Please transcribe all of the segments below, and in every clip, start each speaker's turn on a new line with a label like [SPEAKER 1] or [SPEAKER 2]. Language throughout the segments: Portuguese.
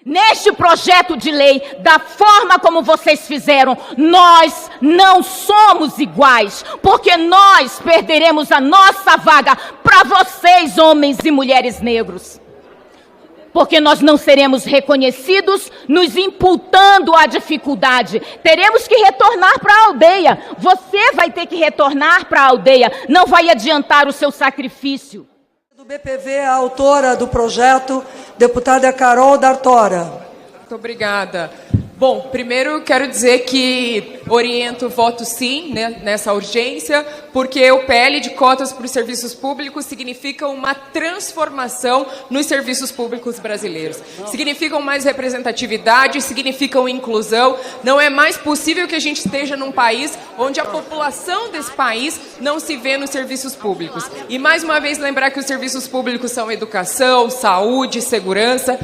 [SPEAKER 1] Neste projeto de lei, da forma como vocês fizeram, nós não somos iguais, porque nós perderemos a nossa vaga para vocês, homens e mulheres negros. Porque nós não seremos reconhecidos, nos imputando a dificuldade. Teremos que retornar para a aldeia. Você vai ter que retornar para a aldeia. Não vai adiantar o seu sacrifício.
[SPEAKER 2] Do BPV, a autora do projeto, deputada Carol D'Artora.
[SPEAKER 3] Muito obrigada. Bom, primeiro quero dizer que oriento o voto sim, né, nessa urgência, porque o PL de cotas para os serviços públicos significa uma transformação nos serviços públicos brasileiros. Significam mais representatividade, significam inclusão. Não é mais possível que a gente esteja num país onde a população desse país não se vê nos serviços públicos. E mais uma vez lembrar que os serviços públicos são educação, saúde, segurança.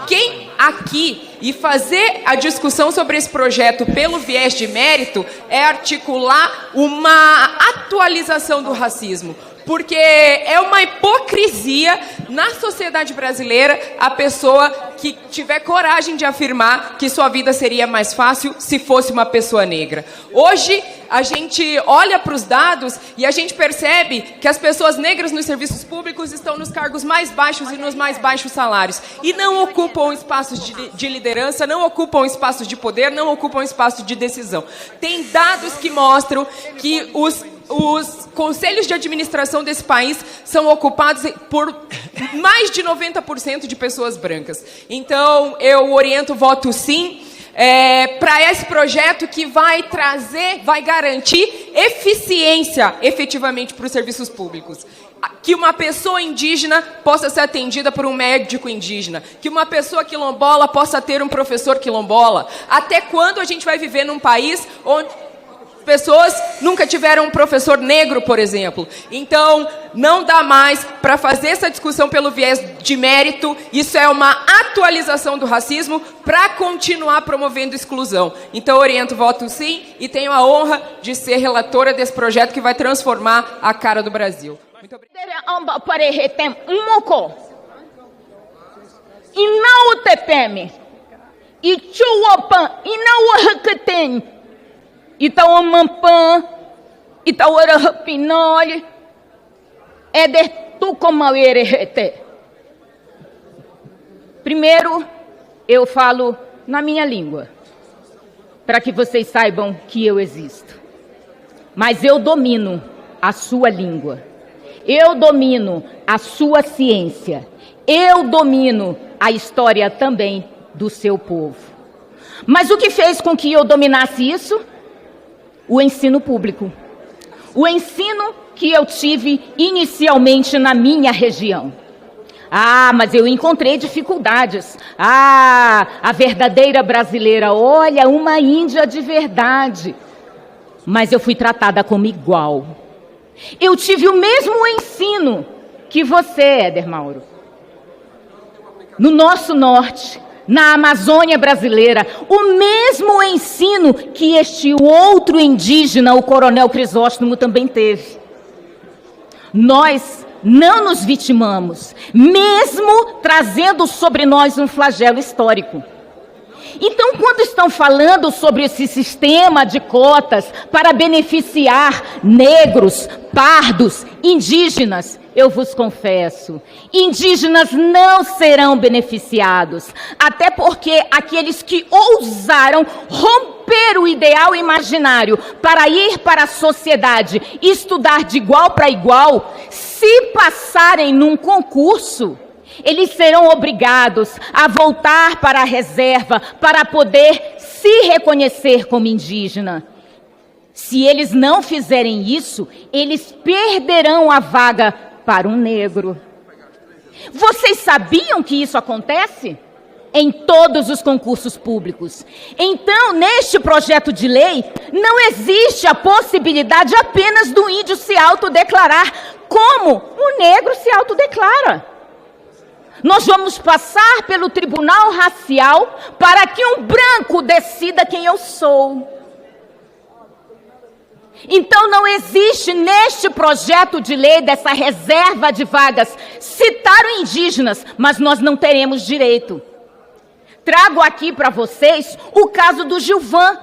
[SPEAKER 3] Quem aqui e fazer a discussão sobre esse projeto pelo viés de mérito é articular uma atualização do racismo. Porque é uma hipocrisia na sociedade brasileira a pessoa que tiver coragem de afirmar que sua vida seria mais fácil se fosse uma pessoa negra. Hoje, a gente olha para os dados e a gente percebe que as pessoas negras nos serviços públicos estão nos cargos mais baixos e nos mais baixos salários. E não ocupam espaços de liderança, não ocupam espaços de poder, não ocupam espaços de decisão. Tem dados que mostram que os conselhos de administração desse país são ocupados por mais de 90% de pessoas brancas. Então, eu oriento o voto sim para esse projeto que vai garantir eficiência efetivamente para os serviços públicos. Que uma pessoa indígena possa ser atendida por um médico indígena. Que uma pessoa quilombola possa ter um professor quilombola. Até quando a gente vai viver num país onde pessoas nunca tiveram um professor negro, por exemplo? Então, não dá mais para fazer essa discussão pelo viés de mérito. Isso é uma atualização do racismo para continuar promovendo exclusão. Então, oriento o voto sim e tenho a honra de ser relatora desse projeto que vai transformar a cara do Brasil. Muito obrigada.
[SPEAKER 1] Itauamampan, Itauarapinole, Edertucomauerete. Primeiro, eu falo na minha língua, para que vocês saibam que eu existo. Mas eu domino a sua língua, eu domino a sua ciência, eu domino a história também do seu povo. Mas o que fez com que eu dominasse isso? O ensino público. O ensino que eu tive inicialmente na minha região. Mas eu encontrei dificuldades. A verdadeira brasileira, olha, uma índia de verdade. Mas eu fui tratada como igual. Eu tive o mesmo ensino que você, Éder Mauro. No nosso norte, na Amazônia brasileira, o mesmo ensino que este outro indígena, o Coronel Crisóstomo, também teve. Nós não nos vitimamos, mesmo trazendo sobre nós um flagelo histórico. Então, quando estão falando sobre esse sistema de cotas para beneficiar negros, pardos, indígenas, eu vos confesso, indígenas não serão beneficiados, até porque aqueles que ousaram romper o ideal imaginário para ir para a sociedade e estudar de igual para igual, se passarem num concurso, eles serão obrigados a voltar para a reserva para poder se reconhecer como indígena. Se eles não fizerem isso, eles perderão a vaga para um negro. Vocês sabiam que isso acontece? Em todos os concursos públicos. Então, neste projeto de lei, não existe a possibilidade apenas do índio se autodeclarar, como o negro se autodeclara. Nós vamos passar pelo tribunal racial para que um branco decida quem eu sou. Então não existe neste projeto de lei dessa reserva de vagas citar os indígenas, mas nós não teremos direito. Trago aqui para vocês o caso do Gilvan,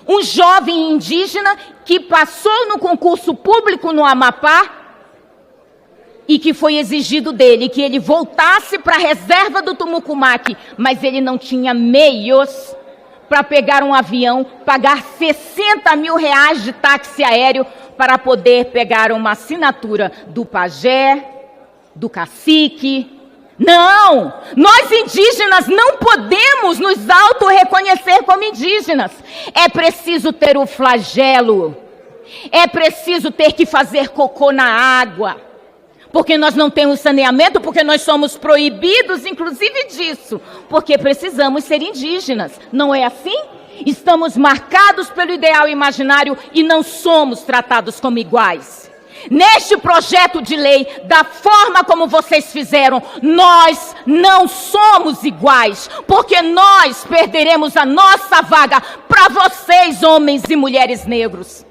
[SPEAKER 1] um jovem indígena que passou no concurso público no Amapá e que foi exigido dele que ele voltasse para a reserva do Tumucumaque, mas ele não tinha meios para pegar um avião, pagar 60 mil reais de táxi aéreo para poder pegar uma assinatura do pajé, do cacique. Não! Nós indígenas não podemos nos auto-reconhecer como indígenas. É preciso ter o flagelo. É preciso ter que fazer cocô na água. Porque nós não temos saneamento, porque nós somos proibidos, inclusive disso. Porque precisamos ser indígenas. Não é assim? Estamos marcados pelo ideal imaginário e não somos tratados como iguais. Neste projeto de lei, da forma como vocês fizeram, nós não somos iguais, porque nós perderemos a nossa vaga para vocês, homens e mulheres negros.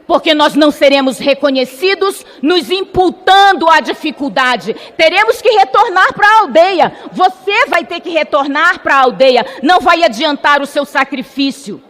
[SPEAKER 1] Porque nós não seremos reconhecidos, nos imputando a dificuldade. Teremos que retornar para a aldeia. Você vai ter que retornar para a aldeia. Não vai adiantar o seu sacrifício.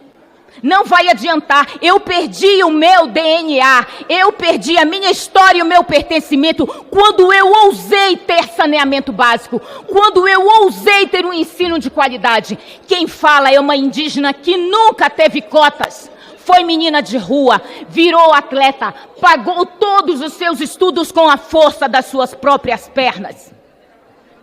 [SPEAKER 1] Não vai adiantar. Eu perdi o meu DNA, eu perdi a minha história e o meu pertencimento quando eu ousei ter saneamento básico, quando eu ousei ter um ensino de qualidade. Quem fala é uma indígena que nunca teve cotas. Foi menina de rua, virou atleta, pagou todos os seus estudos com a força das suas próprias pernas.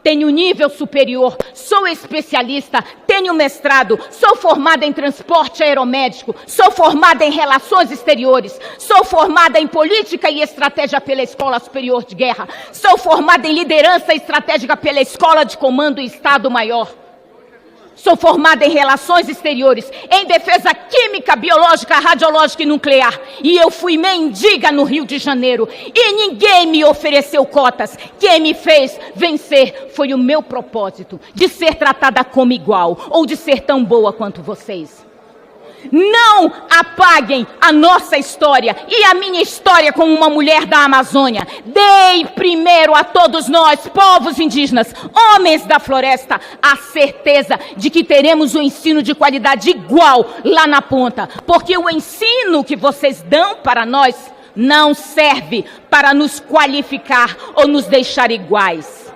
[SPEAKER 1] Tenho nível superior, sou especialista, tenho mestrado, sou formada em transporte aeromédico, sou formada em relações exteriores, sou formada em política e estratégia pela Escola Superior de Guerra, sou formada em liderança estratégica pela Escola de Comando e Estado Maior. Sou formada em relações exteriores, em defesa química, biológica, radiológica e nuclear. E eu fui mendiga no Rio de Janeiro. E ninguém me ofereceu cotas. Quem me fez vencer foi o meu propósito, de ser tratada como igual, ou de ser tão boa quanto vocês. Não apaguem a nossa história e a minha história como uma mulher da Amazônia. Dei primeiro a todos nós, povos indígenas, homens da floresta, a certeza de que teremos um ensino de qualidade igual lá na ponta. Porque o ensino que vocês dão para nós não serve para nos qualificar ou nos deixar iguais.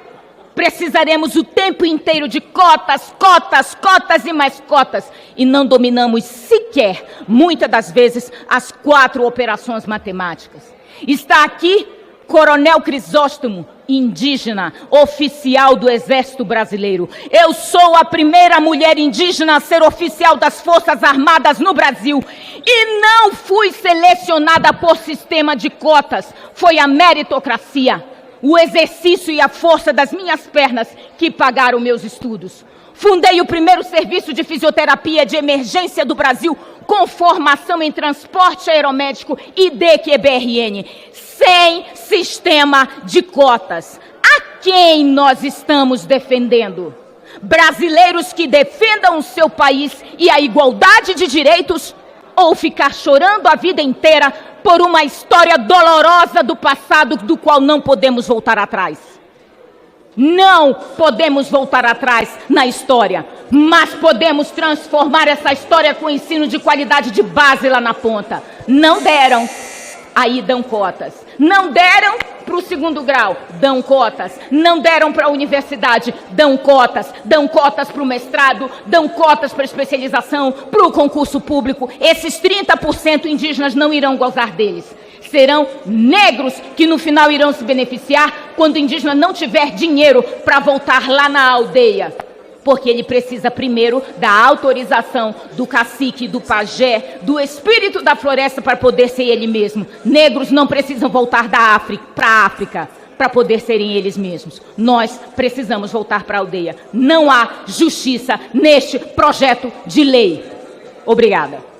[SPEAKER 1] Precisaremos o tempo inteiro de cotas, cotas, cotas e mais cotas. E não dominamos sequer, muitas das vezes, as 4 operações matemáticas. Está aqui Coronel Crisóstomo, indígena, oficial do Exército Brasileiro. Eu sou a primeira mulher indígena a ser oficial das Forças Armadas no Brasil. E não fui selecionada por sistema de cotas. Foi a meritocracia, o exercício e a força das minhas pernas que pagaram meus estudos. Fundei o primeiro serviço de fisioterapia de emergência do Brasil com formação em transporte aeromédico e DQBRN, sem sistema de cotas. A quem nós estamos defendendo? Brasileiros que defendam o seu país e a igualdade de direitos, ou ficar chorando a vida inteira por uma história dolorosa do passado do qual não podemos voltar atrás. Não podemos voltar atrás na história, mas podemos transformar essa história com ensino de qualidade de base lá na ponta. Não deram, aí dão cotas. Não deram para o 2º grau, dão cotas. Não deram para a universidade, dão cotas. Dão cotas para o mestrado, dão cotas para a especialização, para o concurso público. Esses 30% indígenas não irão gozar deles. Serão negros que no final irão se beneficiar quando o indígena não tiver dinheiro para voltar lá na aldeia. Porque ele precisa primeiro da autorização do cacique, do pajé, do espírito da floresta para poder ser ele mesmo. Negros não precisam voltar para a África para poder serem eles mesmos. Nós precisamos voltar para a aldeia. Não há justiça neste projeto de lei. Obrigada.